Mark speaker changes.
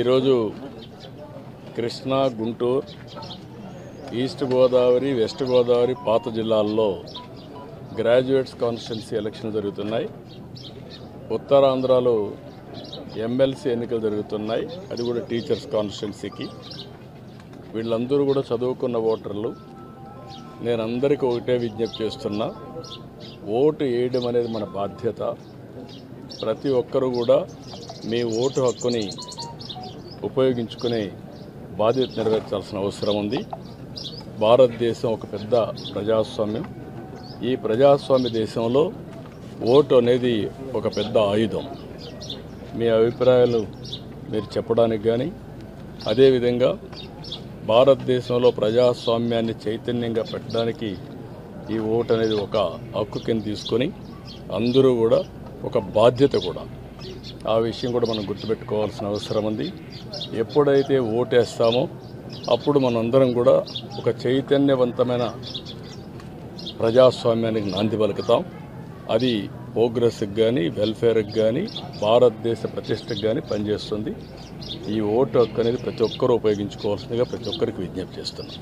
Speaker 1: ఈరోజు Krishna, Guntur, east Godavari, west Godavari పాత జిల్లాల్లో గ్రాడ్యుయేట్స్ కాన్స్టిట్యున్సీ ఎలక్షన్ జరుగుతున్నాయి. ఉత్తరాంధ్రలో ఎమ్మెల్సీ ఎన్నికలు జరుగుతున్నాయి, అది కూడా టీచర్స్ కాన్స్టిట్యున్సీకి. వీళ్ళందరూ కూడా చదువుకున్న ఓటర్లు. నేను అందరికీ ఒకటే విజ్ఞప్తి చేస్తున్నా, ఓటు వేయడం అనేది మన బాధ్యత. ప్రతి ఒక్కరూ కూడా మీ ఓటు హక్కుని ఉపయోగించుకునే బాధ్యత నెరవేర్చాల్సిన అవసరం ఉంది. భారతదేశం ఒక పెద్ద ప్రజాస్వామ్యం. ఈ ప్రజాస్వామ్య దేశంలో ఓటు అనేది ఒక పెద్ద ఆయుధం. మీ అభిప్రాయాలు మీరు చెప్పడానికి కానీ, అదేవిధంగా భారతదేశంలో ప్రజాస్వామ్యాన్ని చైతన్యంగా పెట్టడానికి ఈ ఓటు అనేది ఒక హక్కు కింద తీసుకొని అందరూ కూడా ఒక బాధ్యత కూడా. ఆ విషయం కూడా మనం గుర్తుపెట్టుకోవాల్సిన అవసరం ఉంది. ఎప్పుడైతే ఓటేస్తామో అప్పుడు మనందరం కూడా ఒక చైతన్యవంతమైన ప్రజాస్వామ్యానికి నాంది పలుకుతాం. అది ప్రోగ్రెస్కి కానీ, వెల్ఫేర్కి కానీ, భారతదేశ ప్రతిష్టకు కానీ పనిచేస్తుంది. ఈ ఓటు హక్కు అనేది ప్రతి ఒక్కరూ ఉపయోగించుకోవాల్సిందిగా ప్రతి ఒక్కరికి విజ్ఞప్తి చేస్తున్నాం.